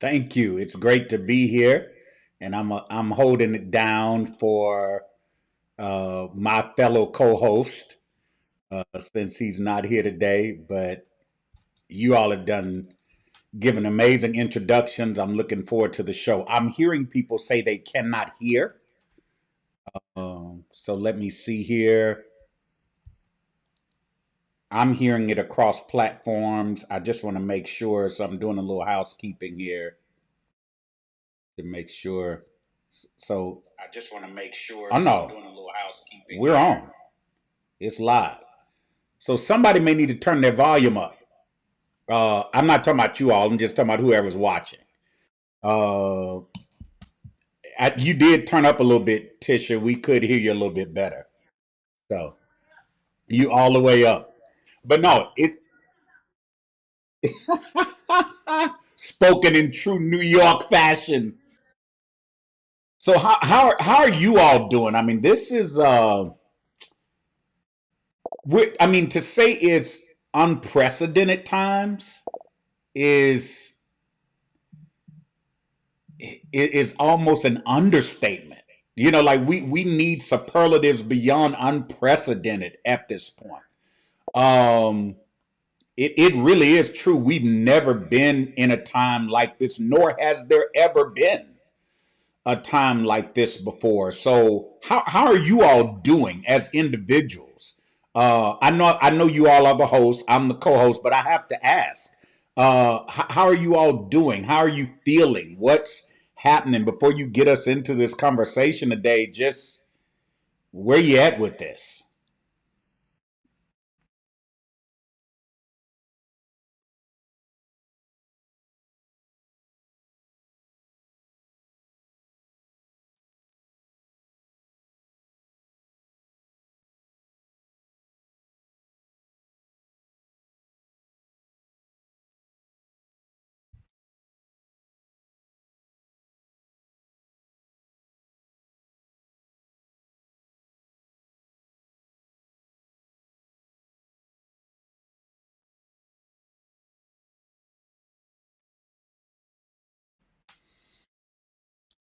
Thank you. It's great to be here, and I'm holding it down for my fellow co-host since he's not here today. But you all have done given amazing introductions. I'm looking forward to the show. I'm hearing people say they cannot hear. So let me see here. I'm hearing it across platforms. I just want to make sure. So I'm doing a little housekeeping here to make sure. So I just want to make sure. oh So I'm no, doing a little housekeeping we're here. on. It's live. So somebody may need to turn their volume up. I'm not talking about you all. I'm just talking about whoever's watching. Uh, you did turn up a little bit, Tisha. We could hear you a little bit better. So you all the way up. But no, it spoken in true New York fashion. So how are you all doing? I mean, this is I mean, to say it's unprecedented times is is almost an understatement. You know, like we need superlatives beyond unprecedented at this point. Um, it really is true. We've never been in a time like this, nor has there ever been a time like this before. So how are you all doing as individuals? I know you all are the hosts. I'm the co-host, but I have to ask, how are you all doing? How are you feeling? What's happening before you get us into this conversation today? Just where you at with this?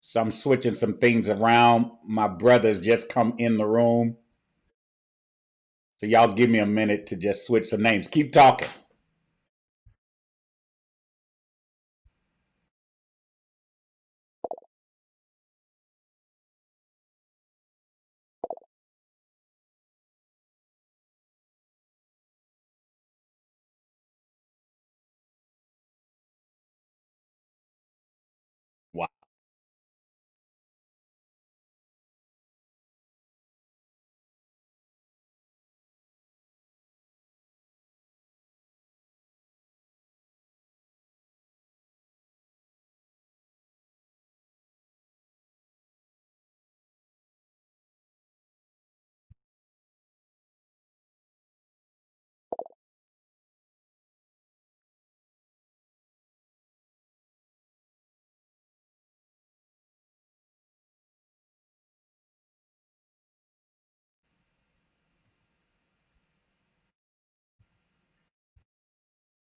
So I'm switching some things around. My brothers just come in the room. So y'all give me a minute to just switch some names. Keep talking. Wow.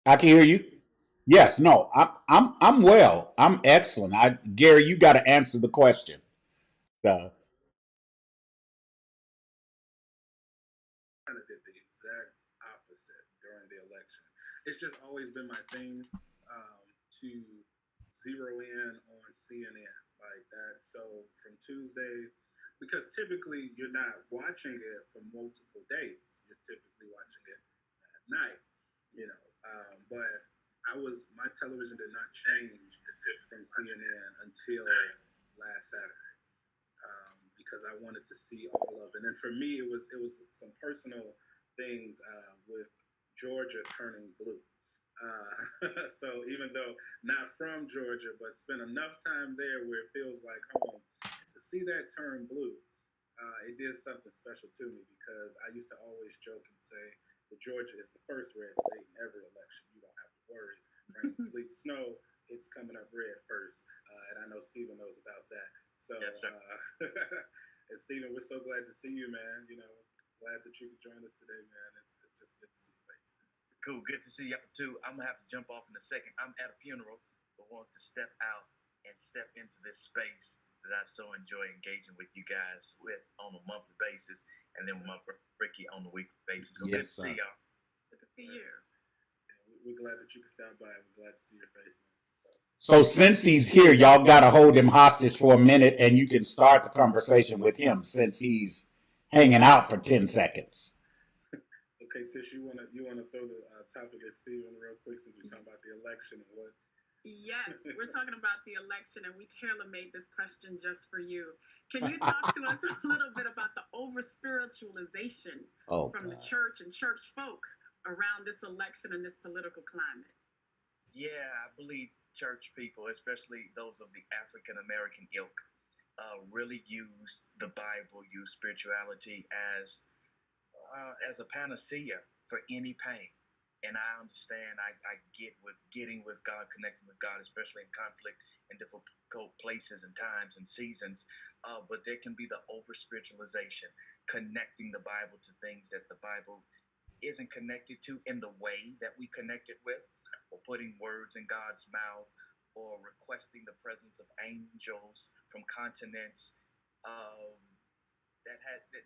I can hear you. Yes, no, I'm well. I'm excellent. Gary, you got to answer the question. So, Kind of did the exact opposite during the election. It's just always been my thing to zero in on CNN like that. So from Tuesday, because typically you're not watching it for multiple days, you're typically watching it at night, but my television did not change from CNN until last Saturday because I wanted to see all of it. And for me, it was some personal things with Georgia turning blue. So even though not from Georgia, but spent enough time there where it feels like home, to see that turn blue, it did something special to me because I used to always joke and say that Georgia is the first red state in every election. You don't have to worry. Rain, sleet, snow, it's coming up red first. And I know Stephen knows about that. So, yes, sir. And Stephen, we're so glad to see you, man. Glad that you could join us today, man. It's just good to see you, face. Cool, good to see you too. I'm gonna have to jump off in a second. I'm at a funeral, but want to step out and step into this space that I so enjoy engaging with you guys with on a monthly basis, and then with my brother Ricky on a weekly basis. So good to see y'all. Good to see you. We're glad that you can stop by. We're glad to see your face, man. So since he's here, y'all got to hold him hostage for a minute, and you can start the conversation with him since he's hanging out for 10 seconds. Okay, Tish, you wanna throw the topic at Stephen real quick since we're talking about the election and what? Yes, we're talking about the election, and we tailor-made this question just for you. Can you talk to us a little bit about the over-spiritualization from the church and church folk around this election and this political climate? Yeah, I believe church people, especially those of the African American ilk, really use the Bible, use spirituality as a panacea for any pain. And I understand, I get with getting with God, connecting with God, especially in conflict in difficult places and times and seasons. But there can be the over spiritualization, connecting the Bible to things that the Bible isn't connected to in the way that we connect it with, or putting words in God's mouth, or requesting the presence of angels from continents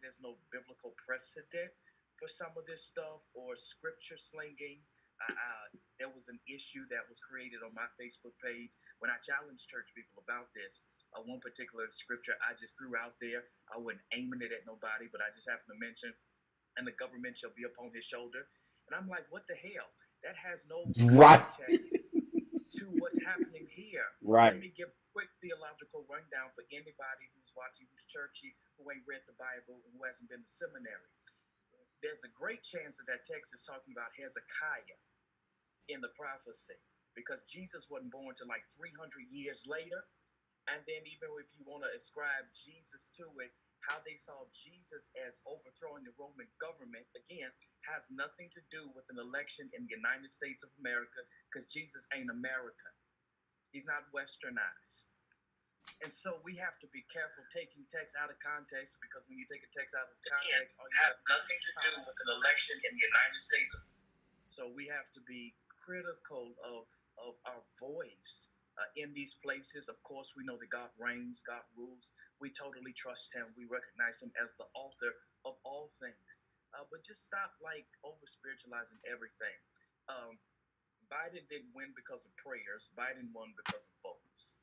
there's no biblical precedent for some of this stuff, or scripture slinging. There was an issue that was created on my Facebook page when I challenged church people about this. One particular scripture I just threw out there. I wasn't aiming it at nobody, but I just happened to mention, and the government shall be upon his shoulder. And I'm like, what the hell? That has no context to what's happening here. Right. Let me give a quick theological rundown for anybody who's watching, who's churchy, who ain't read the Bible, who hasn't been to seminary. There's a great chance that text is talking about Hezekiah in the prophecy, because Jesus wasn't born till like 300 years later. And then even if you want to ascribe Jesus to it, how they saw Jesus as overthrowing the Roman government, again, has nothing to do with an election in the United States of America, because Jesus ain't American. He's not westernized. And so we have to be careful taking text out of context, because when you take a text out of context, it has nothing to do with an election in the United States. So we have to be critical of our voice in these places. Of course, we know that God reigns, God rules. We totally trust him. We recognize him as the author of all things. But just stop over spiritualizing everything. Biden didn't win because of prayers. Biden won because of votes.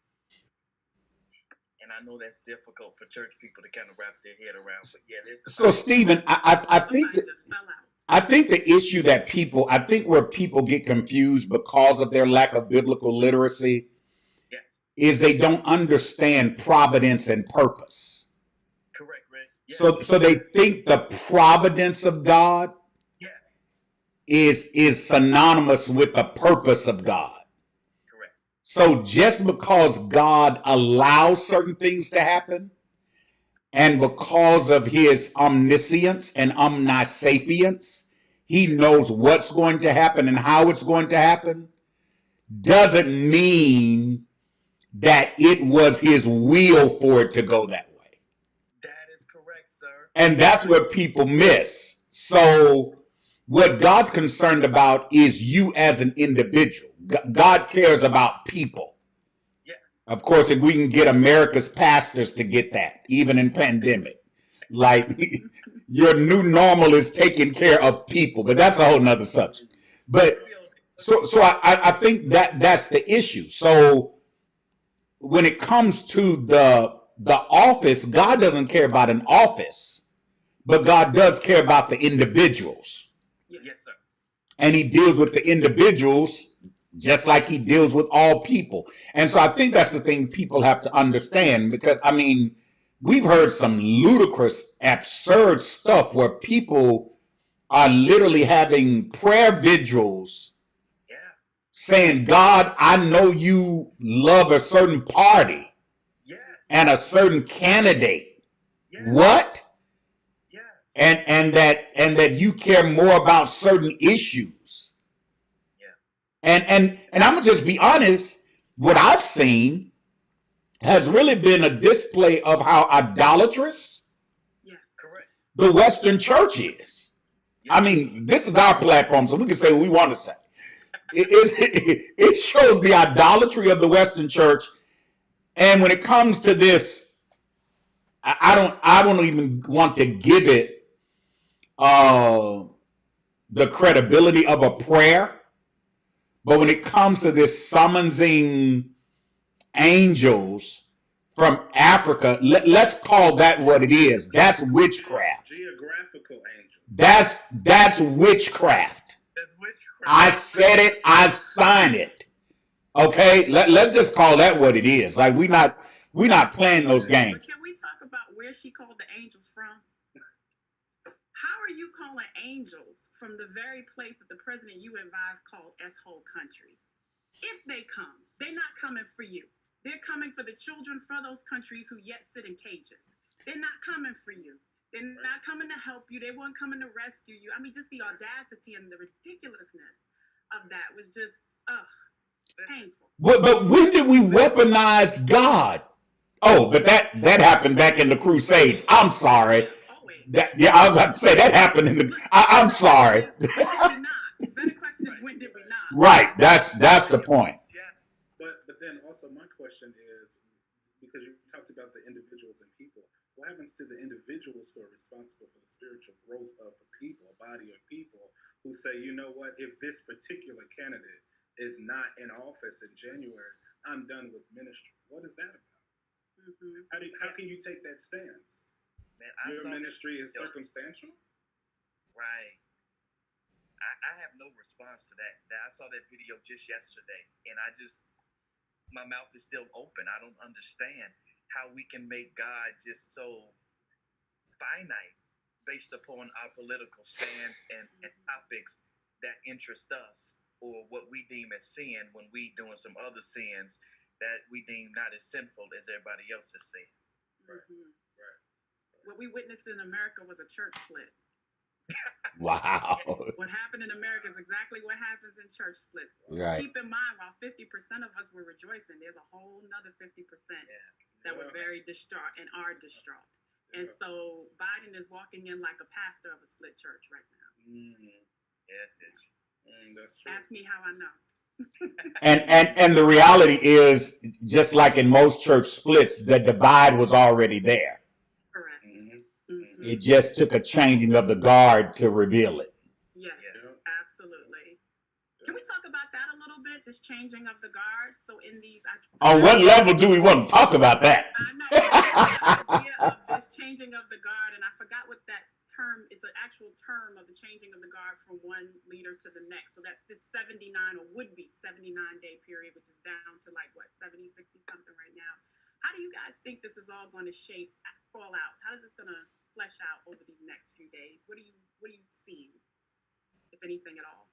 And I know that's difficult for church people to kind of wrap their head around. But yeah, there's the so Stephen, I think the issue that where people get confused because of their lack of biblical literacy is they don't understand providence and purpose. Correct, Rick. Yes. So they think the providence of God is synonymous with the purpose of God. So just because God allows certain things to happen, and because of his omniscience and omnisapience, he knows what's going to happen and how it's going to happen, doesn't mean that it was his will for it to go that way. That is correct, sir. And that's what people miss. So what God's concerned about is you as an individual. God cares about people. Yes. Of course, if we can get America's pastors to get that, even in pandemic, your new normal is taking care of people, but that's a whole nother subject. But so I think that's the issue. So when it comes to the office, God doesn't care about an office, but God does care about the individuals. Yes, sir. And he deals with the individuals just like he deals with all people. And so I think that's the thing people have to understand, because, I mean, we've heard some ludicrous, absurd stuff where people are literally having prayer vigils saying, God, I know you love a certain party and a certain candidate. What? And that you care more about certain issues. And I'm gonna just be honest, what I've seen has really been a display of how idolatrous the Western church is. I mean, this is our platform, so we can say what we want to say. It's it shows the idolatry of the Western church. And when it comes to this, I don't even want to give it the credibility of a prayer. But when it comes to this summoning angels from Africa, let's call that what it is. That's witchcraft. Geographical angels. That's witchcraft. That's witchcraft. I said it. I sign it. Okay, let's just call that what it is. Like we're not playing those games. But can we talk about where she called the angels from? How are you calling angels from the very place that the president you and I called S-hole countries? If they come, they're not coming for you. They're coming for the children for those countries who yet sit in cages. They're not coming for you. They're not coming to help you. They weren't coming to rescue you. I mean, just the audacity and the ridiculousness of that was just, painful. But when did we weaponize God? Oh, but that happened back in the Crusades. I'm sorry. I was about to say that happened in the. I'm sorry. When did we not? The better question is, when did we not? Right. That's the point. Yeah. But then also my question is, because you talked about the individuals and people, what happens to the individuals who are responsible for the spiritual growth of a people, a body of people, who say, you know what, if this particular candidate is not in office in January, I'm done with ministry. What is that about? Mm-hmm. How can you take that stance? Man, your ministry is circumstantial? Right. I have no response to that. I saw that video just yesterday, and my mouth is still open. I don't understand how we can make God just so finite based upon our political stance and topics that interest us, or what we deem as sin when we doing some other sins that we deem not as sinful as everybody else is sin. Right. Right. What we witnessed in America was a church split. Wow. What happened in America is exactly what happens in church splits. Right. Keep in mind, while 50% of us were rejoicing, there's a whole nother 50% that were very distraught and are distraught. And so Biden is walking in like a pastor of a split church right now. Yeah, it is. That's true. Ask me how I know. And the reality is, just like in most church splits, the divide was already there. Correct. It just took a changing of the guard to reveal it. Yes, absolutely. Can we talk about that a little bit, this changing of the guard? So in these... On what level do we want to talk about that? I know. The idea of this changing of the guard, and I forgot what that term, it's an actual term of the changing of the guard from one leader to the next. So that's this 79 or would be 79-day period, which is down to like, what, 70, 60 something right now. How do you guys think this is all going to fall out? How is this going to flesh out over these next few days? What are you seeing, if anything at all?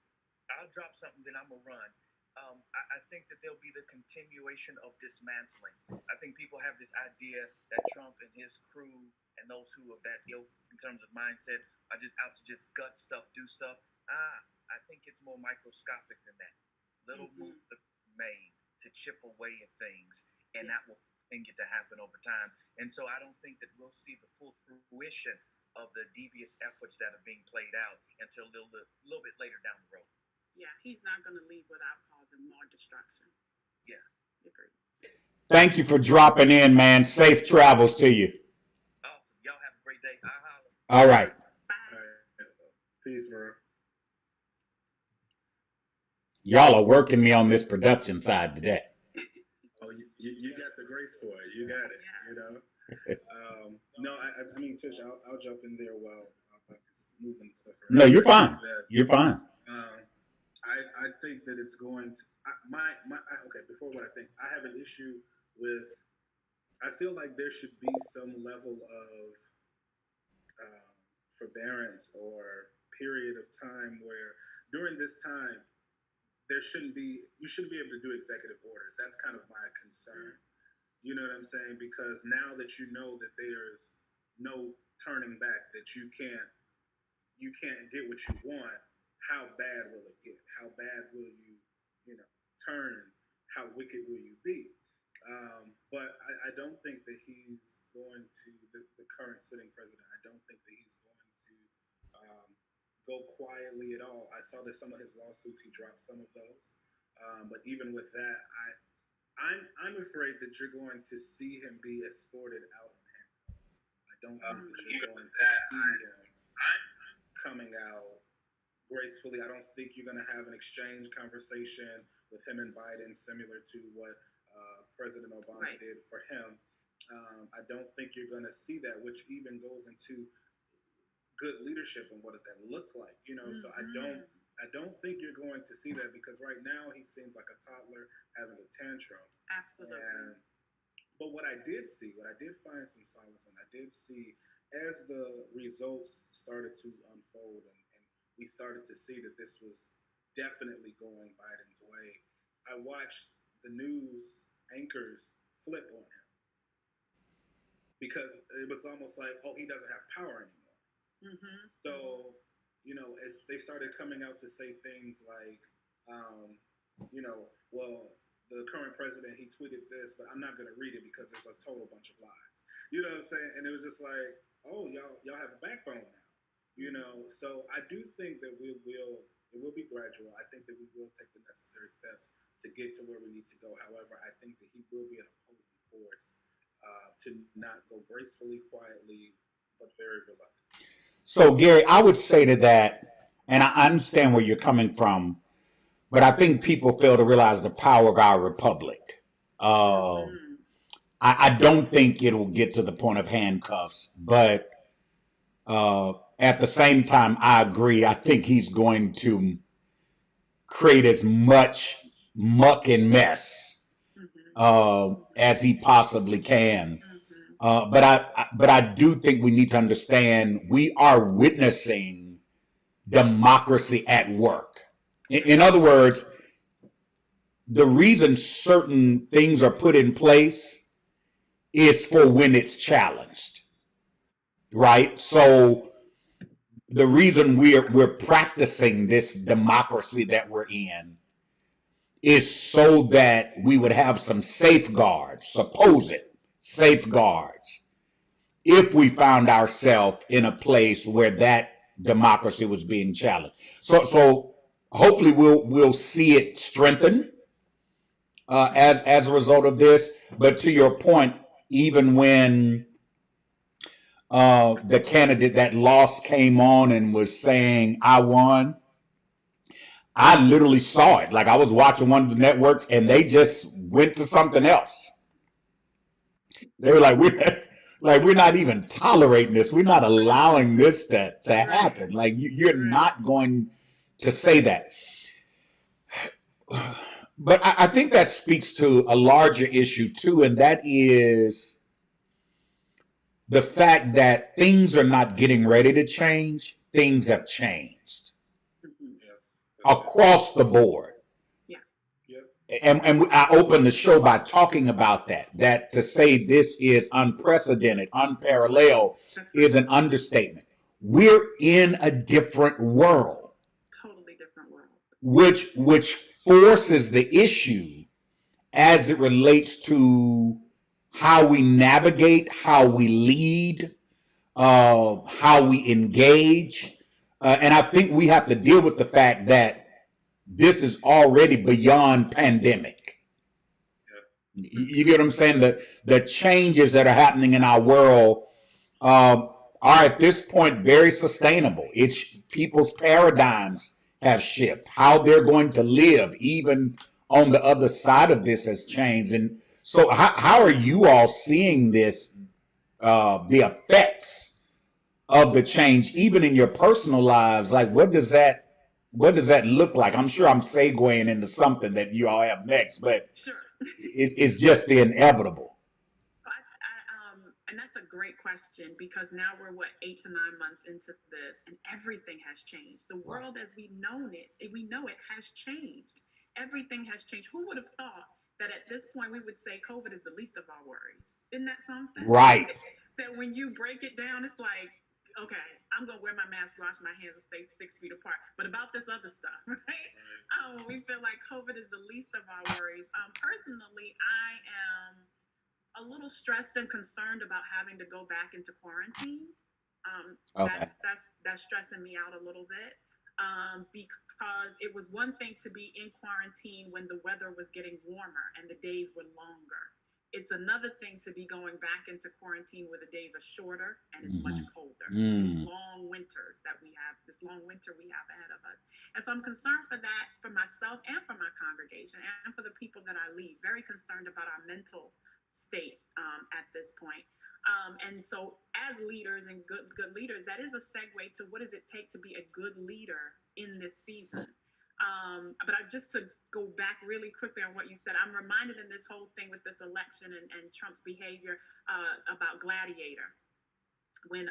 I'll drop something, then I'm going to run. I think that there'll be the continuation of dismantling. I think people have this idea that Trump and his crew and those who of that ilk in terms of mindset are just out to just gut stuff, do stuff. I think it's more microscopic than that. Little moves made to chip away at things, and that will continue to happen over time. And so I don't think that we'll see the full fruition of the devious efforts that are being played out until a little bit later down the road. Yeah, he's not going to leave without causing more destruction. Yeah. Agreed. Thank you for dropping in, man. Safe travels to you. Awesome. Y'all have a great day. All right. Bye. Peace, bro. Y'all are working me on this production side today. Oh, you got the grace for it. You got it. You know. No, I mean, Tisha, I'll jump in there while I'm moving stuff around. No, you're fine. You're fine. I think that it's going to okay, before what I think, I have an issue with, I feel like there should be some level of forbearance or period of time where during this time you shouldn't be able to do executive orders. That's kind of my concern. You know what I'm saying? Because now that you know that there's no turning back, that you can't get what you want, how bad will it get? How bad will you turn? How wicked will you be? But I don't think that he's going to, the current sitting president, I don't think that he's going to go quietly at all. I saw that some of his lawsuits, he dropped some of those. But even with that, I'm afraid that you're going to see him be escorted out in handcuffs. I don't think that you're going to see him coming out gracefully. I don't think you're going to have an exchange conversation with him and Biden similar to what President Obama did for him. I don't think you're going to see that, which even goes into good leadership and what does that look like, you know? So I don't think you're going to see that, because right now he seems like a toddler having a tantrum. Absolutely. But what I did find some solace in. I did see, as the results started to unfold, and we started to see that this was definitely going Biden's way, I watched the news anchors flip on him, because it was almost like, oh, he doesn't have power anymore. So, you know, as they started coming out to say things like, well, the current president, he tweeted this, but I'm not going to read it because it's a total bunch of lies. You know what I'm saying? And it was just like, oh, y'all have a backbone now. You know, so I do think that it will be gradual. I think that we will take the necessary steps to get to where we need to go. However, I think that he will be an opposing force to not go gracefully, quietly, but very reluctant. So, Gary, I would say to that, and I understand where you're coming from, but I think people fail to realize the power of our republic. I don't think it'll get to the point of handcuffs, but at the same time, I agree. I think he's going to create as much muck and mess as he possibly can. But I do think we need to understand we are witnessing democracy at work. In other words, the reason certain things are put in place is for when it's challenged, right? So the reason we're practicing this democracy that we're in is so that we would have some safeguards, supposed safeguards, if we found ourselves in a place where that democracy was being challenged. So hopefully we'll see it strengthen as a result of this. But to your point, even when the candidate that lost came on and was saying, "I won," I literally saw it. Like, I was watching one of the networks and they just went to something else. They were like, we're not even tolerating this. We're not allowing this to happen. Like, you're not going to say that. But I think that speaks to a larger issue too, and that is the fact that things are not getting ready to change. Things have changed across the board. And I opened the show by talking about that to say this is unprecedented, unparalleled is an understatement. We're in a different world. Totally different world. Which forces the issue as it relates to how we navigate, how we lead, how we engage. And I think we have to deal with the fact that this is already beyond pandemic. You get what I'm saying? The changes that are happening in our world are at this point very sustainable. It's people's paradigms have shifted. How they're going to live, even on the other side of this, has changed. And so, how are you all seeing this? The effects of the change, even in your personal lives. Like, what does that look like? I'm sure I'm segueing into something that you all have next, but sure. It's just the inevitable. And that's a great question, because now we're 8 to 9 months into this, and everything has changed. The world as we know it has changed. Everything has changed. Who would have thought that at this point we would say COVID is the least of our worries? Isn't that something? Right. That when you break it down, it's like, okay, I'm going to wear my mask, wash my hands, and stay 6 feet apart. But about this other stuff, right? We feel like COVID is the least of our worries. Personally, I am a little stressed and concerned about having to go back into quarantine. Okay. That's stressing me out a little bit. because it was one thing to be in quarantine when the weather was getting warmer and the days were longer. It's another thing to be going back into quarantine where the days are shorter and it's much colder. These long winters that we have, this long winter we have ahead of us. And so I'm concerned for that, for myself and for my congregation and for the people that I lead. Very concerned about our mental state at this point. And so as leaders and good leaders, that is a segue to what does it take to be a good leader in this season. But just to go back really quickly on what you said, I'm reminded in this whole thing with this election and Trump's behavior about Gladiator. When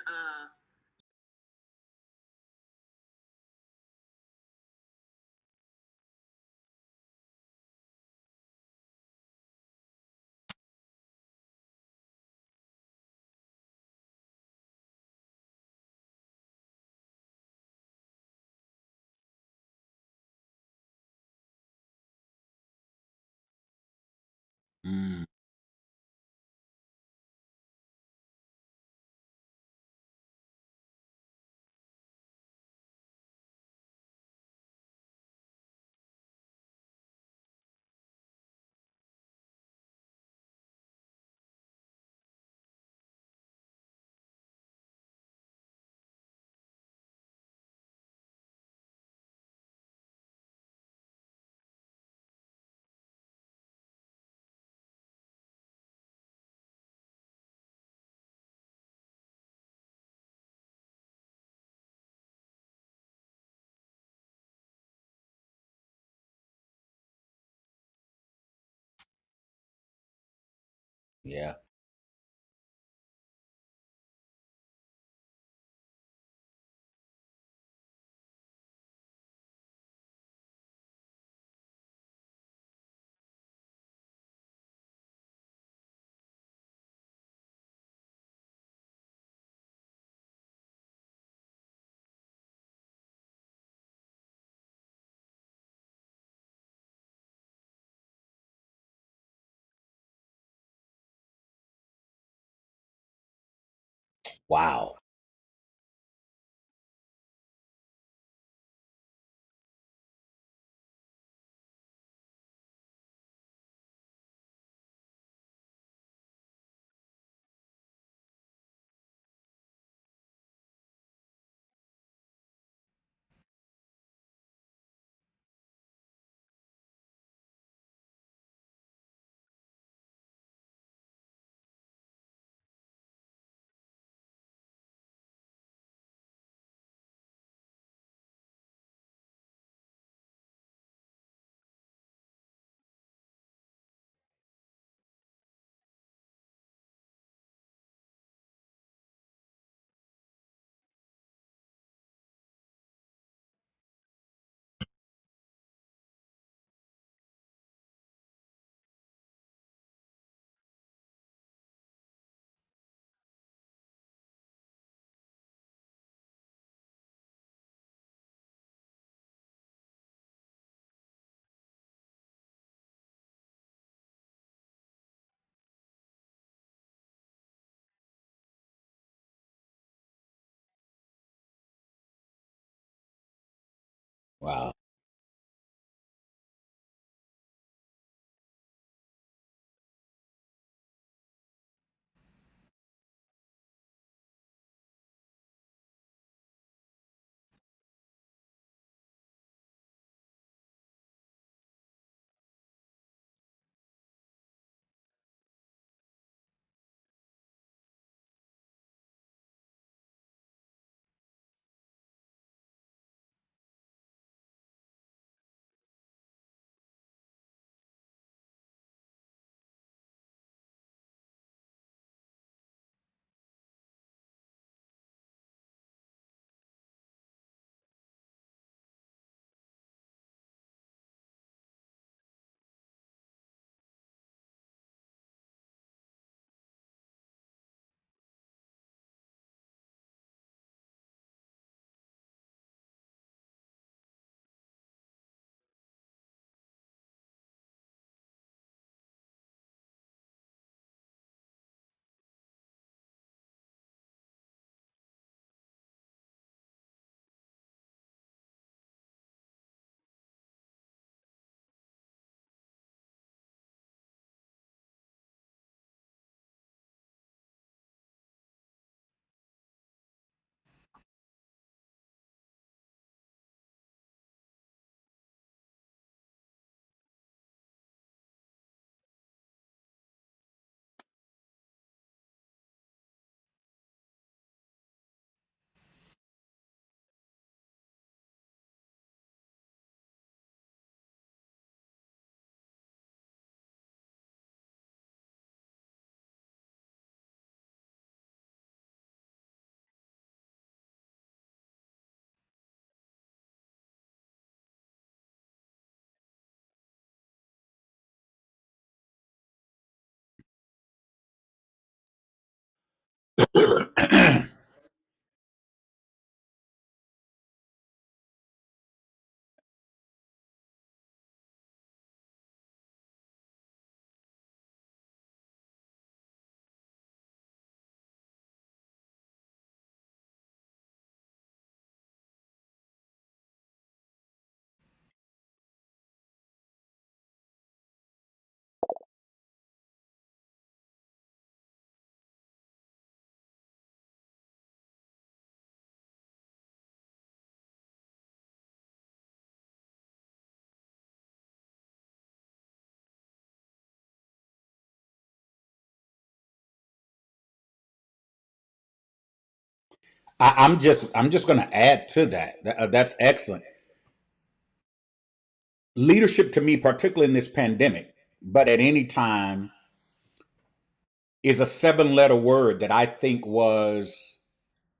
Yeah. Wow. Wow. I'm just going to add to that. That's excellent. Leadership to me, particularly in this pandemic, but at any time, is a 7-letter word that I think was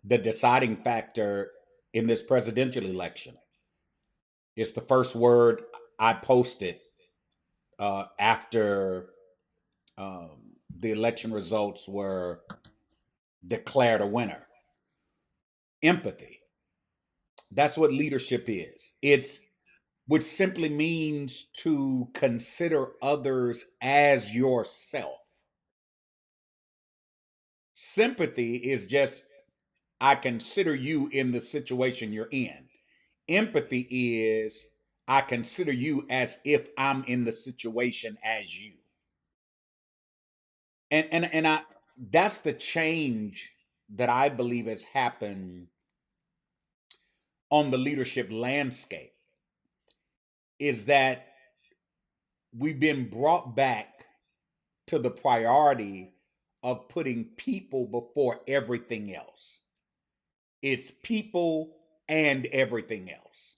the deciding factor in this presidential election. It's the first word I posted after the election results were declared a winner. Empathy. That's what leadership is. It's which simply means to consider others as yourself. Sympathy is just, I consider you in the situation you're in. Empathy is, I consider you as if I'm in the situation as you. And I that's the change that I believe has happened on the leadership landscape, is that we've been brought back to the priority of putting people before everything else. It's people and everything else,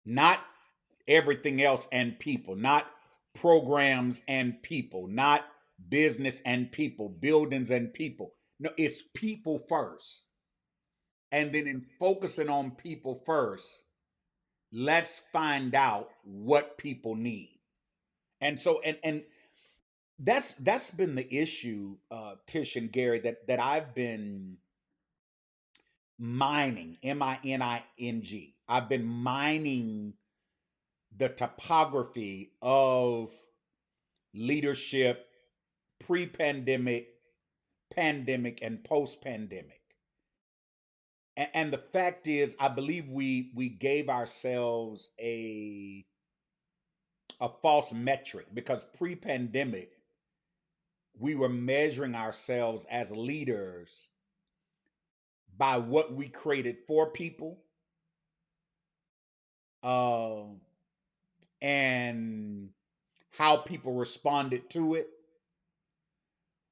not everything else and people, not programs and people, not business and people, buildings and people. No, it's people first. And then in focusing on people first, let's find out what people need. And so and that's been the issue, Tish and Gary, that I've been mining, mining. I've been mining the topography of leadership pre-pandemic, pandemic, and post-pandemic. And the fact is, I believe we gave ourselves a false metric, because pre-pandemic we were measuring ourselves as leaders by what we created for people, um, and how people responded to it,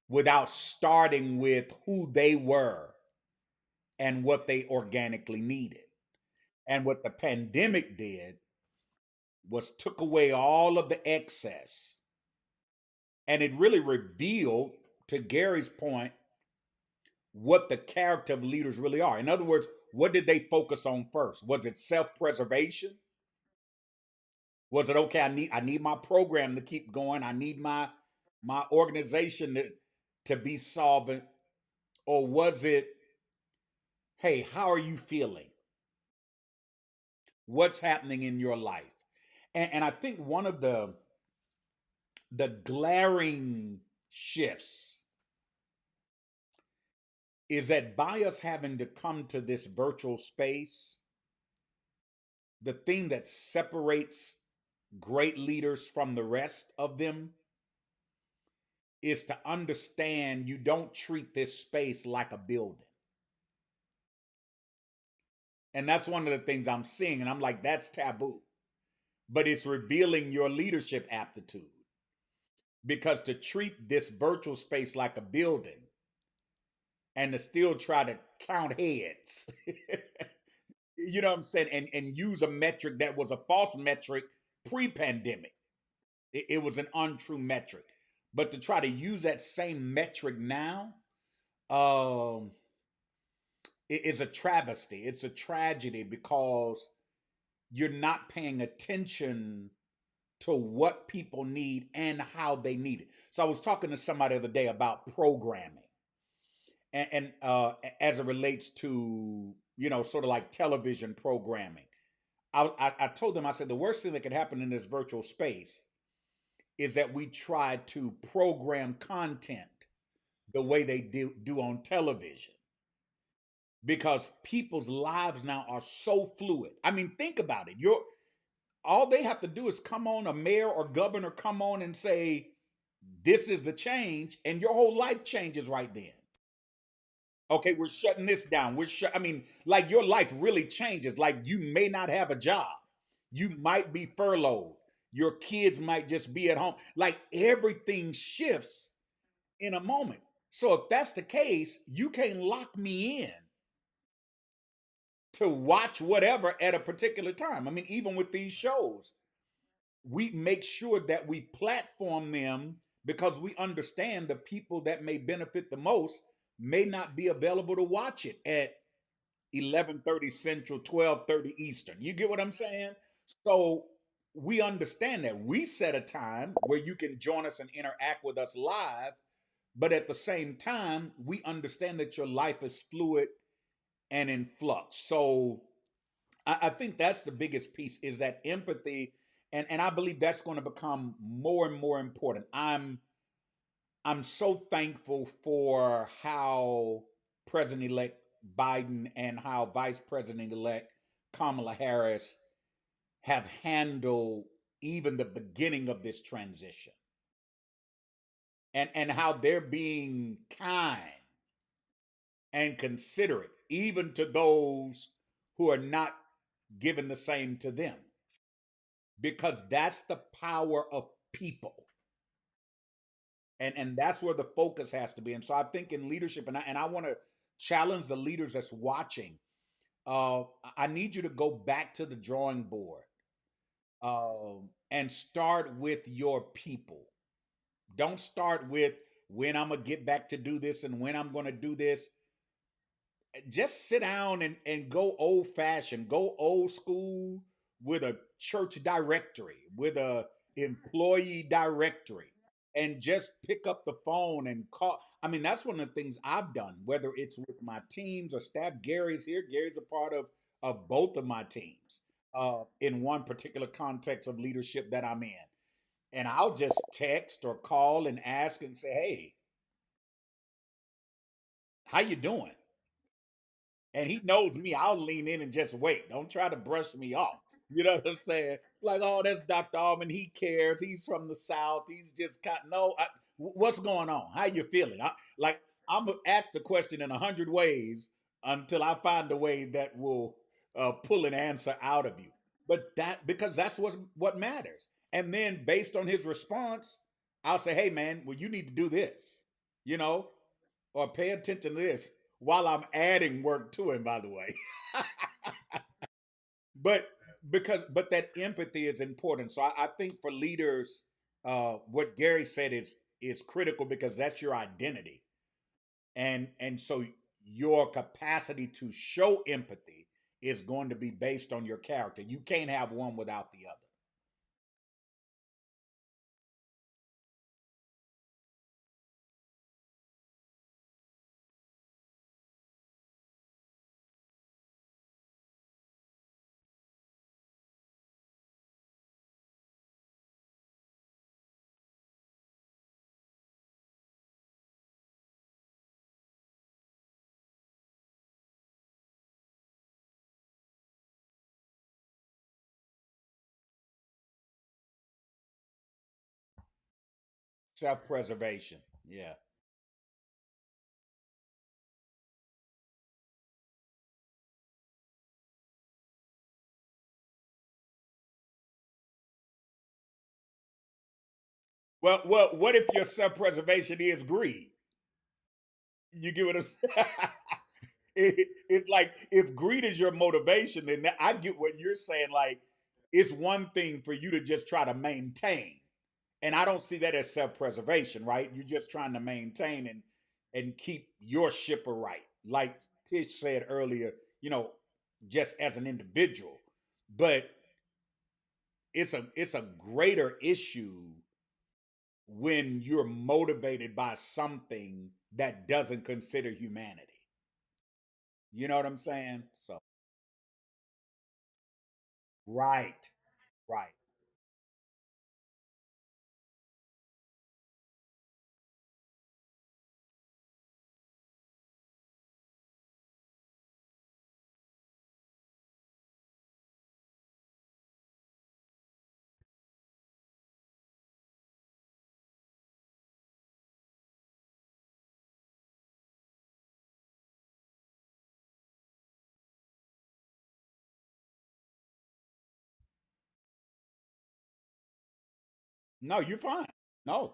without starting with who they were and what they organically needed. And what the pandemic did was took away all of the excess, and it really revealed, to Gary's point, what the character of leaders really are. In other words, what did they focus on first? Was it self-preservation? Was it, okay, I need my program to keep going, I need my organization to be solvent? Or was it, hey, how are you feeling? What's happening in your life? And I think one of the glaring shifts is that by us having to come to this virtual space, the thing that separates great leaders from the rest of them is to understand you don't treat this space like a building. And that's one of the things I'm seeing. And I'm like, that's taboo. But it's revealing your leadership aptitude. Because to treat this virtual space like a building and to still try to count heads, you know what I'm saying? And use a metric that was a false metric pre-pandemic. It was an untrue metric. But to try to use that same metric now, um, it is a travesty. It's a tragedy, because you're not paying attention to what people need and how they need it. So I was talking to somebody the other day about programming, and as it relates to, sort of like television programming. I told them, I said, the worst thing that could happen in this virtual space is that we try to program content the way they do on television, because people's lives now are so fluid. I mean, think about it. All they have to do is come on, a mayor or governor come on and say, this is the change, and your whole life changes right then. Okay, we're shutting this down. I mean, like, your life really changes. Like, you may not have a job. You might be furloughed. Your kids might just be at home. Like, everything shifts in a moment. So if that's the case, you can't lock me in to watch whatever at a particular time. I mean, even with these shows, we make sure that we platform them because we understand the people that may benefit the most may not be available to watch it at 11:30 Central, 12:30 Eastern. You get what I'm saying? So we understand that we set a time where you can join us and interact with us live, but at the same time, we understand that your life is fluid and in flux. So I think that's the biggest piece is that empathy, and I believe that's going to become more and more important. I'm so thankful for how President-elect Biden and how Vice President-elect Kamala Harris have handled even the beginning of this transition, and how they're being kind and considerate even to those who are not given the same to them, because that's the power of people, and that's where the focus has to be. And so I think in leadership, and I want to challenge the leaders that's watching. I need you to go back to the drawing board, and start with your people. Don't start with when I'm gonna get back to do this and when I'm gonna do this. Just sit down and go old fashioned, go old school with a church directory, with a employee directory, and just pick up the phone and call. I mean, that's one of the things I've done, whether it's with my teams or staff. Gary's here. Gary's a part of both of my teams in one particular context of leadership that I'm in. And I'll just text or call and ask and say, "Hey, how you doing?" And he knows me. I'll lean in and just wait. Don't try to brush me off. You know what I'm saying? Like, oh, that's Dr. Allman. He cares. He's from the South. He's just kind of, no. What's going on? How you feeling? I'm gonna ask the question in 100 ways until I find a way that will pull an answer out of you. But that because that's what matters. And then based on his response, I'll say, hey man, well you need to do this. You know, or pay attention to this while I'm adding work to him, by the way. but but that empathy is important. So I think for leaders, what Gary said is critical because that's your identity. And so your capacity to show empathy is going to be based on your character. You can't have one without the other. Self-preservation. Yeah. Well, what if your self-preservation is greed? You get what I'm saying? It's like if greed is your motivation, then I get what you're saying. Like, it's one thing for you to just try to maintain, and I don't see that as self-preservation, right? You're just trying to maintain and keep your shipper right, like Tish said earlier. You know, just as an individual, but it's a greater issue when you're motivated by something that doesn't consider humanity. You know what I'm saying? So, right, right. No, you're fine. No.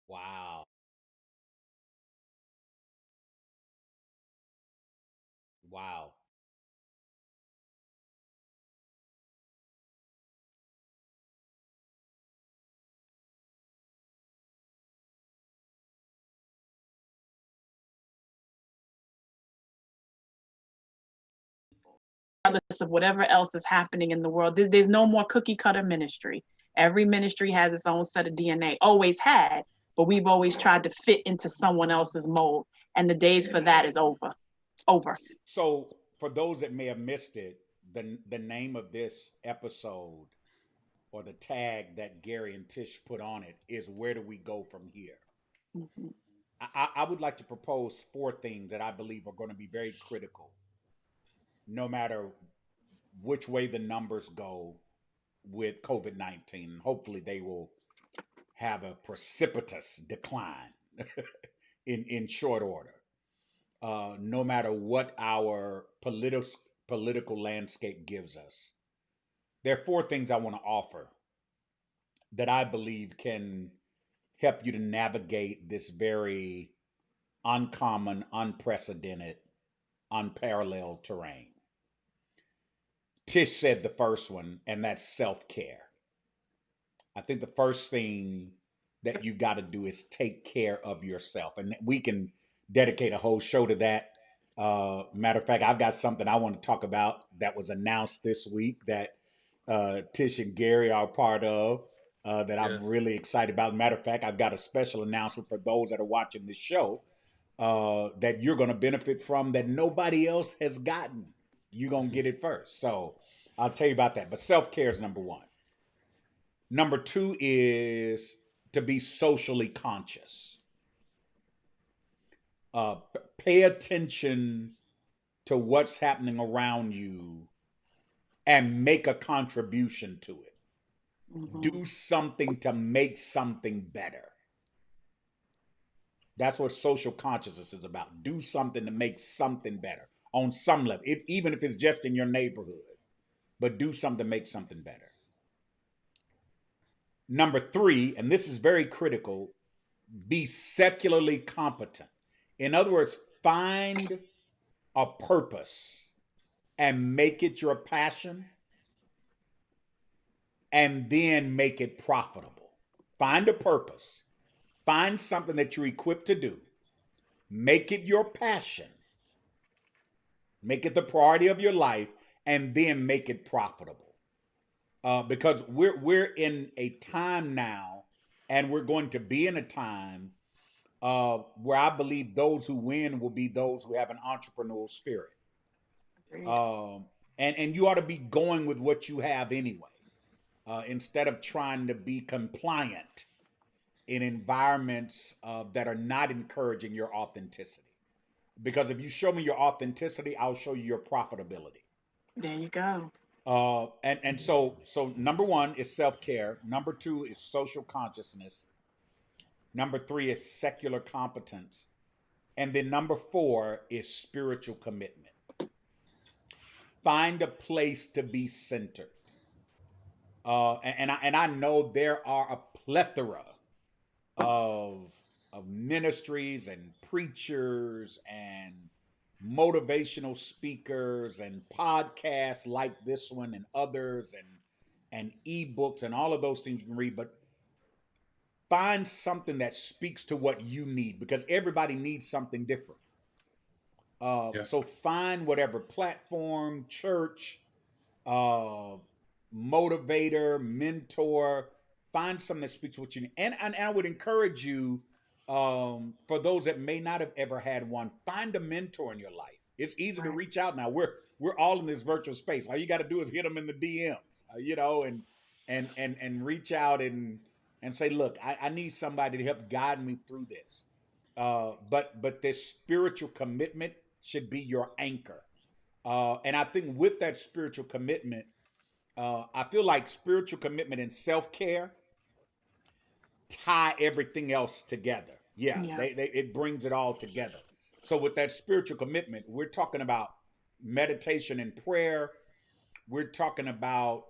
Wow. Wow. Regardless of whatever else is happening in the world, there's no more cookie cutter ministry. Every ministry has its own set of DNA, always had, but we've always tried to fit into someone else's mold. And the days for that is over. Over. So, for those that may have missed it, the name of this episode, or the tag that Gary and Tish put on it, is "Where do we go from here?" Mm-hmm. I would like to propose four things that I believe are going to be very critical, no matter which way the numbers go with COVID-19. Hopefully, they will have a precipitous decline in short order. No matter what our political landscape gives us, there are four things I want to offer that I believe can help you to navigate this very uncommon, unprecedented, unparalleled terrain. Tish said the first one, and that's self care. I think the first thing that you got to do is take care of yourself. And we can dedicate a whole show to that. Matter of fact, I've got something I want to talk about that was announced this week that Tish and Gary are part of, that I'm really excited about. Matter of fact, I've got a special announcement for those that are watching this show that you're going to benefit from that nobody else has gotten. You're going to get it first. So I'll tell you about that. But self care is number one. Number two is to be socially conscious. Pay attention to what's happening around you and make a contribution to it. Mm-hmm. Do something to make something better. That's what social consciousness is about. Do something to make something better on some level, even if it's just in your neighborhood. But do something to make something better. Number three, and this is very critical, be secularly competent. In other words, find a purpose and make it your passion, and then make it profitable. Find a purpose. Find something that you're equipped to do. Make it your passion. Make it the priority of your life, and then make it profitable. Because we're in a time now, and we're going to be in a time where I believe those who win will be those who have an entrepreneurial spirit. And you ought to be going with what you have anyway, instead of trying to be compliant in environments that are not encouraging your authenticity. Because if you show me your authenticity, I'll show you your profitability. There you go. So number one is self-care. Number two is social consciousness. Number three is secular competence. And then number four is spiritual commitment. Find a place to be centered. And I know there are a plethora of ministries and preachers and motivational speakers and podcasts like this one and others and ebooks and all of those things you can read, but find something that speaks to what you need, because everybody needs something different. So find whatever platform, church, motivator, mentor, find something that speaks to what you need. And I would encourage you, for those that may not have ever had one, find a mentor in your life. It's easy to reach out now. We're all in this virtual space. All you got to do is hit them in the DMs, and reach out and say, look, I need somebody to help guide me through this. But this spiritual commitment should be your anchor. And I think with that spiritual commitment, I feel like spiritual commitment and self-care tie everything else together. Yeah. It brings it all together. So with that spiritual commitment, we're talking about meditation and prayer. We're talking about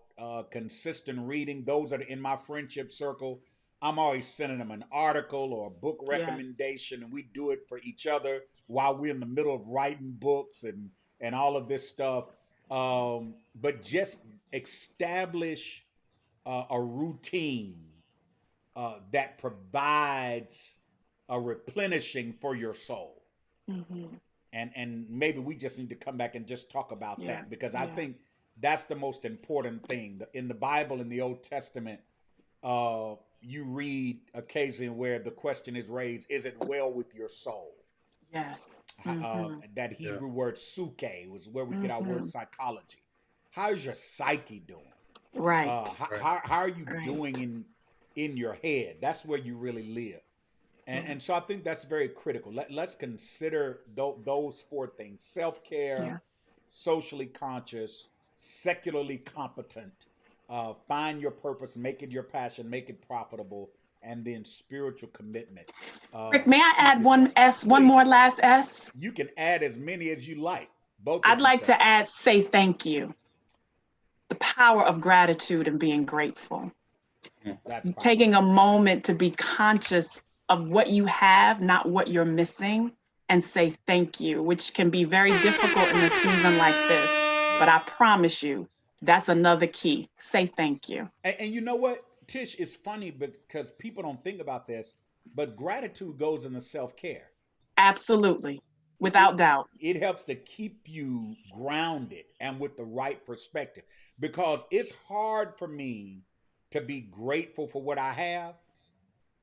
consistent reading. Those that are in my friendship circle, I'm always sending them an article or a book Yes. recommendation, and we do it for each other while we're in the middle of writing books and all of this stuff. But just establish a routine that provides a replenishing for your soul. Mm-hmm. And maybe we just need to come back and just talk about Yeah. that, because I Yeah. think that's the most important thing in the Bible. In the Old Testament, you read occasionally where the question is raised: is it well with your soul? Yes. Mm-hmm. That Yeah. Hebrew word "suke" was where we get our word Mm-hmm. psychology. How's your psyche doing? Right. Right. How are you Right. doing in your head? That's where you really live. Yeah. And so I think that's very critical. Let's consider those four things: self-care, Yeah. socially conscious, secularly competent, find your purpose, make it your passion, make it profitable, and then spiritual commitment. Rick, may I Keep add this up. one Please, more last S? you can add as many as you like. Both I'd of you like can. to add, say thank you. The power of gratitude and being grateful. That's powerful. Taking a moment to be conscious of what you have, not what you're missing, and say thank you, which can be very difficult in a season like this. But I promise you, that's another key. Say thank you. And you know what, Tish, is funny because people don't think about this, but gratitude goes in the self-care. Absolutely. It, Without it doubt. it helps to keep you grounded and with the right perspective, because it's hard for me to be grateful for what I have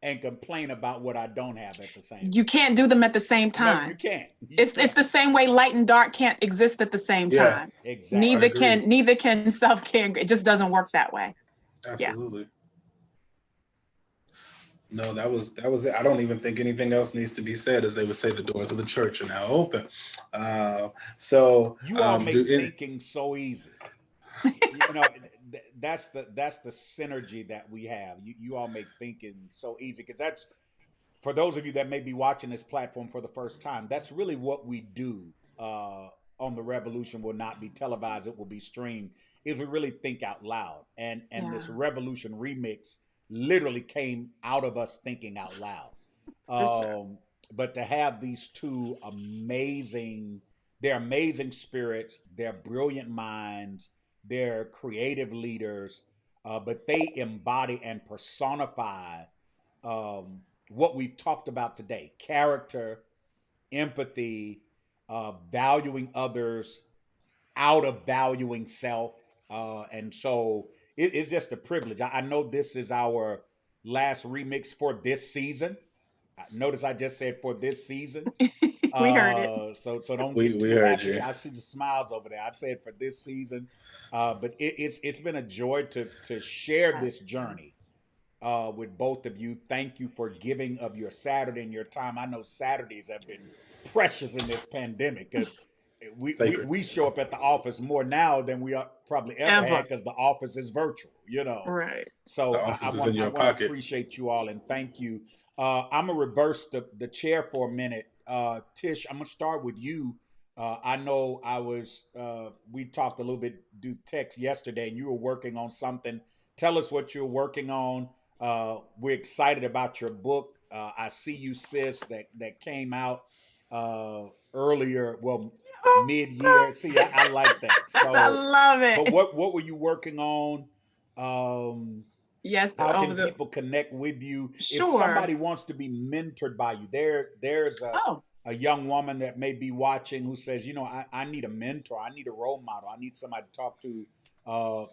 and complain about what I don't have at the same You time. can't do them at the same No, you time. can't. You It's can't. the same way light and dark can't exist at the same Yeah, time. I Exactly. agree. Neither can self-care. It just doesn't work that way. Yeah. Absolutely. No, that was it. I don't even think anything else needs to be said. As they would say, the doors of the church are now open. Uh, so, You all do make it. thinking so easy. You know, that's the synergy that we have. You all make thinking so easy, because that's, for those of you that may be watching this platform for the first time, that's really what we do on The Revolution. Will not be televised, it will be streamed. Is we really think out loud, and Yeah. this Revolution remix literally came out of us thinking out loud. For sure. But to have these two they're amazing spirits, they're brilliant minds, they're creative leaders, but they embody and personify um, what we've talked about today: character, empathy, valuing others out of valuing self. And so it's just a privilege. I know this is our last remix for this season. Notice I just said for this season. We heard it. So don't get We too heard happy. you. I see the smiles over there. I said for this season. But it's been a joy to share this journey with both of you. Thank you for giving of your Saturday and your time. I know Saturdays have been precious in this pandemic, because Sacred. we show up at the office more now than we probably ever Ever. had, because the office is virtual, Right. The So office is in I your want to pocket. appreciate you all and thank you. I'm gonna reverse the chair for a minute. Tish, I'm gonna start with you. I know we talked a little bit through text yesterday, and you were working on something. Tell us what you're working on. We're excited about your book. I see you, sis, that came out earlier. Well, mid-year. See, I like that. I So, love but it. what were you working on? Yes, How over can the people connect with you if sure. somebody wants to be mentored by you? There's Oh, a young woman that may be watching who says, I need a mentor, I need a role model, I need somebody to talk to.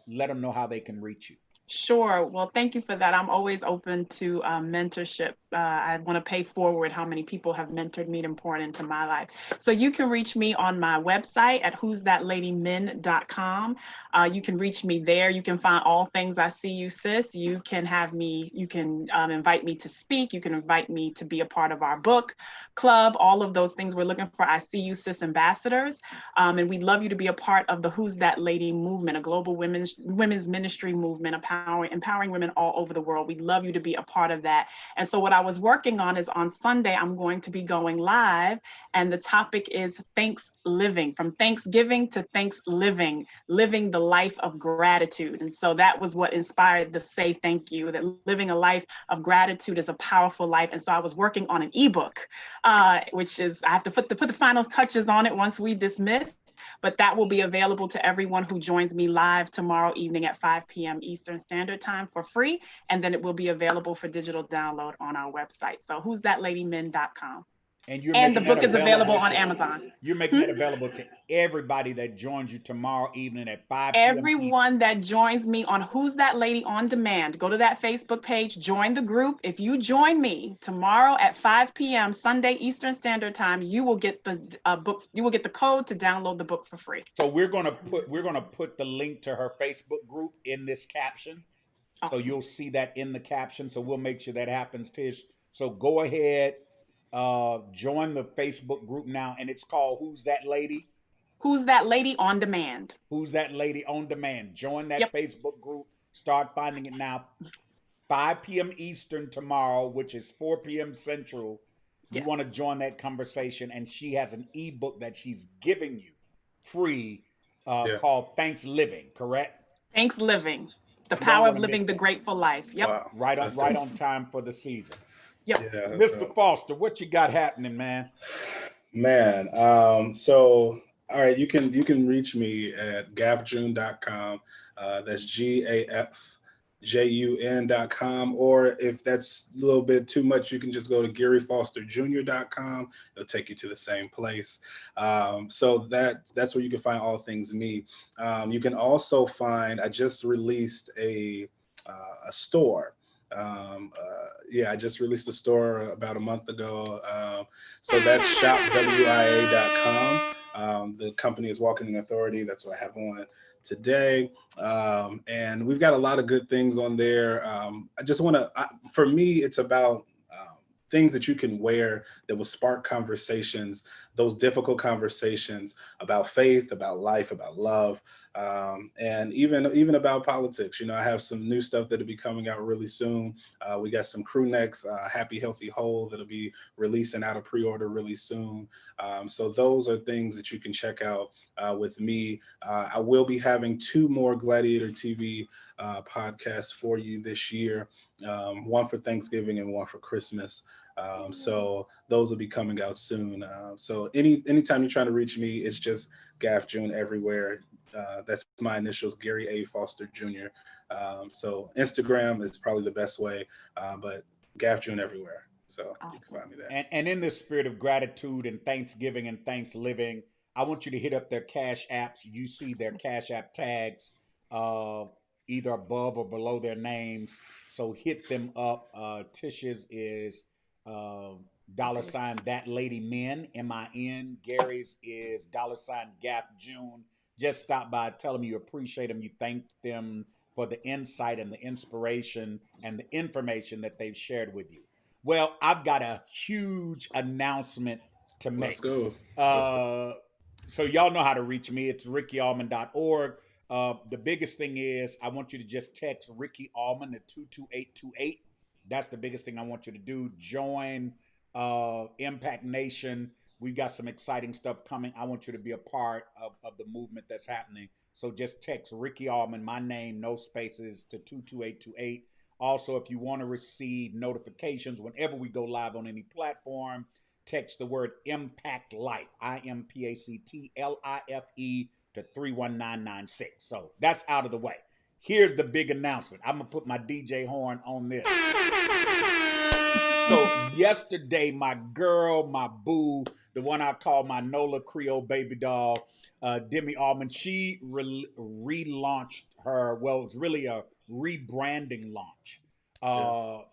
Let them know how they can reach you. sure. Well, thank you for that. I'm always open to mentorship. I want to pay forward how many people have mentored me and poured into my life. So you can reach me on my website at who'sthatladymen.com. You can reach me there. You can find all things I See You, Sis. You can invite me to speak. You can invite me to be a part of our book club. All of those things we're looking for. I See You, Sis ambassadors. And we'd love you to be a part of the Who's That Lady movement, a global women's ministry movement, empowering women all over the world. We'd love you to be a part of that. And so what I was working on is on Sunday, I'm going to be going live, and the topic is Thanksgiving, from Thanksgiving to Thanksgiving, living the life of gratitude. And so that was what inspired the Say Thank You, that living a life of gratitude is a powerful life. And so I was working on an ebook, which is, I have to put the final touches on it once we dismiss, but that will be available to everyone who joins me live tomorrow evening at 5 p.m. Eastern Standard Time for free. And then it will be available for digital download on our website. So who'sthatladymen.com. And the book is available on Amazon. You're making that available to everybody that joins you tomorrow evening at 5 p.m. Everyone that joins me on Who's That Lady on Demand, go to that Facebook page, join the group. If you join me tomorrow at 5 p.m. Sunday Eastern Standard Time, you will get the book. You will get the code to download the book for free. So we're gonna put the link to her Facebook group in this caption. Awesome. So you'll see that in the caption. So we'll make sure that happens, Tish. So go ahead. Join the Facebook group now, and it's called Who's That Lady? Who's That Lady on Demand? Who's That Lady on Demand? Join that Facebook group. Start finding it now. 5 p.m. Eastern tomorrow, which is 4 p.m. Central. You want to join that conversation, and she has an ebook that she's giving you free called Thanksgiving, correct? Thanksgiving. The power of living the grateful life. Yep. Wow. Right on time for the season. Yep. Yeah, Mr. Foster, what you got happening, man? Man, so all right, you can reach me at gafjune.com. That's GAFJUN.com. Or if that's a little bit too much, you can just go to GaryFosterJr.com. It'll take you to the same place. So that's where you can find all things me. You can also find, I just released a store. I just released a store about a month ago. So that's shopwia.com. The company is Walking in Authority. That's what I have on today. And we've got a lot of good things on there. I just want to, for me, it's about things that you can wear that will spark conversations, those difficult conversations about faith, about life, about love, and even about politics. You know, I have some new stuff that'll be coming out really soon. We got some crew necks, Happy, Healthy, Whole, that'll be releasing out of pre-order really soon. So those are things that you can check out with me. I will be having 2 more Gladiator TV podcasts for you this year, one for Thanksgiving and one for Christmas. So those will be coming out soon. So anytime you're trying to reach me, it's just Gaf June everywhere. That's my initials, Gary A. Foster Jr. So Instagram is probably the best way, but Gaf June everywhere. So you can find me there. And in the spirit of gratitude and Thanksgiving and Thanksgiving, I want you to hit up their Cash Apps. You see their Cash App tags either above or below their names. So hit them up. Tisha's is $ that lady men, MIN. Gary's is $Gaf June. Just stop by, tell them you appreciate them, you thank them for the insight and the inspiration and the information that they've shared with you. Well, I've got a huge announcement to make. Let's go. So y'all know how to reach me. It's rickyallman.org. The biggest thing is I want you to just text Ricky Allman to 22828. That's the biggest thing I want you to do. Join Impact Nation. We've got some exciting stuff coming. I want you to be a part of the movement that's happening. So just text Ricky Allman, my name, no spaces, to 22828. Also, if you want to receive notifications whenever we go live on any platform, text the word IMPACTLIFE, IMPACTLIFE, to 31996. So that's out of the way. Here's the big announcement. I'm going to put my DJ horn on this. So yesterday, my girl, my boo, the one I call my Nola Creole baby doll, Demi Allman, she relaunched her, well, it's really a rebranding launch of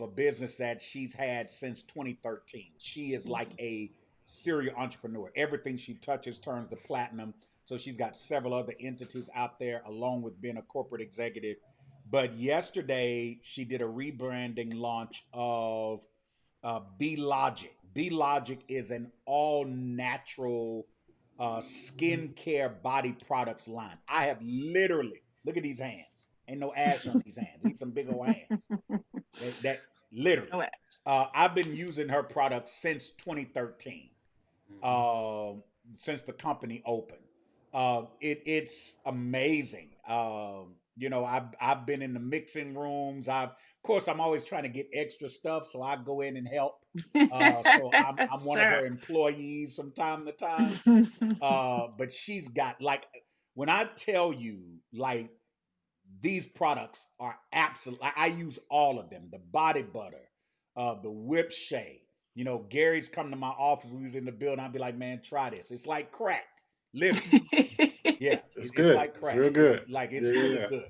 a business that she's had since 2013. She is like a serial entrepreneur. Everything she touches turns to platinum. So she's got several other entities out there along with being a corporate executive. But yesterday, she did a rebranding launch of Be Logic. Be Logic is an all-natural skincare body products line. I have literally, look at these hands. Ain't no ash on these hands. These some big old hands. Literally. No I've been using her product since 2013, since the company opened. It's amazing. You know, I've been in the mixing rooms. Of course, I'm always trying to get extra stuff, so I go in and help. So I'm one of her employees from time to time. But she's got, like, when I tell you, like, these products are absolute. I use all of them. The body butter, the whip shade. You know, Gary's come to my office. We was in the building. I'd be like, man, try this. It's like crack, literally. Yeah, it's it's good. like crack. It's real good. It's really good.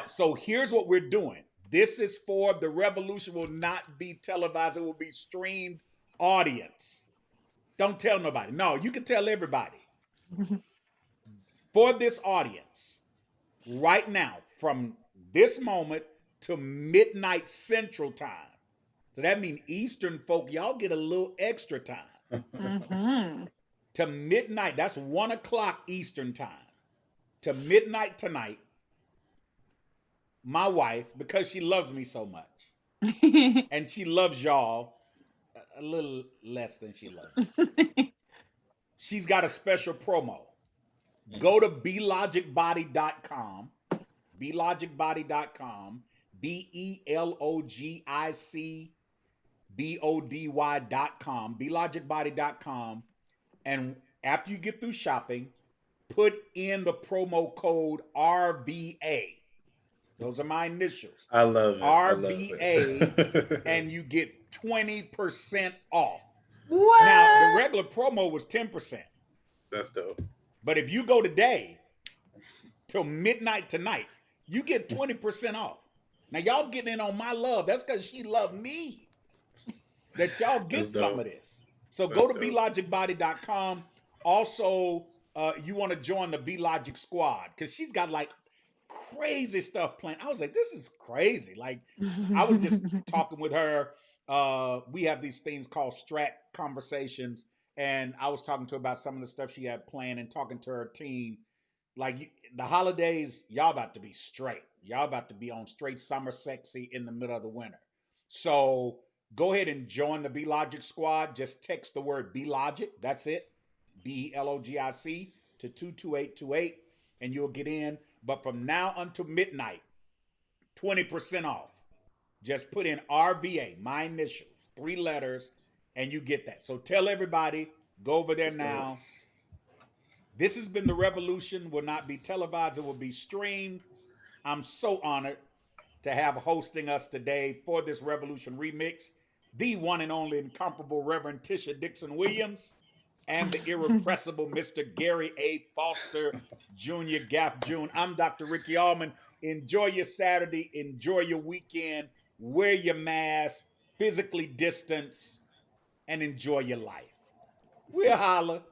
So here's what we're doing. This is for the revolution. Will not be televised. It will be streamed audience. Don't tell nobody. No, you can tell everybody. For this audience, right now, from this moment to midnight Central Time. So that means Eastern folk, y'all get a little extra time. To midnight, that's 1 o'clock Eastern Time. To midnight tonight, my wife, because she loves me so much, and she loves y'all a little less than she loves me, she's got a special promo. Go to belogicbody.com, belogicbody.com, BELOGICBODY.com, belogicbody.com, and after you get through shopping, put in the promo code RVA. Those are my initials. I love it. RVA, and you get 20% off. What? Now, the regular promo was 10%. That's dope. But if you go today till midnight tonight, you get 20% off. Now, y'all getting in on my love. That's because she loved me. That y'all get some of this. So go to belogicbody.com. Also, you want to join the BeLogic squad because she's got like crazy stuff planned. I was like, this is crazy. Like, I was just talking with her. We have these things called Strat Conversations. And I was talking to her about some of the stuff she had planned and talking to her team. Like, the holidays, y'all about to be straight. Y'all about to be on straight summer sexy in the middle of the winter. So go ahead and join the BeLogic squad. Just text the word BeLogic. That's it. BELOGIC to 22828 and you'll get in. But from now until midnight, 20% off. Just put in RVA, my initials, 3 letters, and you get that. So tell everybody, go over there now. This has been The Revolution. Will not be televised. It will be streamed. I'm so honored to have hosting us today for this Revolution Remix, the one and only incomparable Reverend Tisha Dixon Williams and the irrepressible Mr. Gary A. Foster Jr. Gaff Jr. I'm Dr. Ricky Allmon. Enjoy your Saturday. Enjoy your weekend. Wear your mask. Physically distance. And enjoy your life. We'll holler.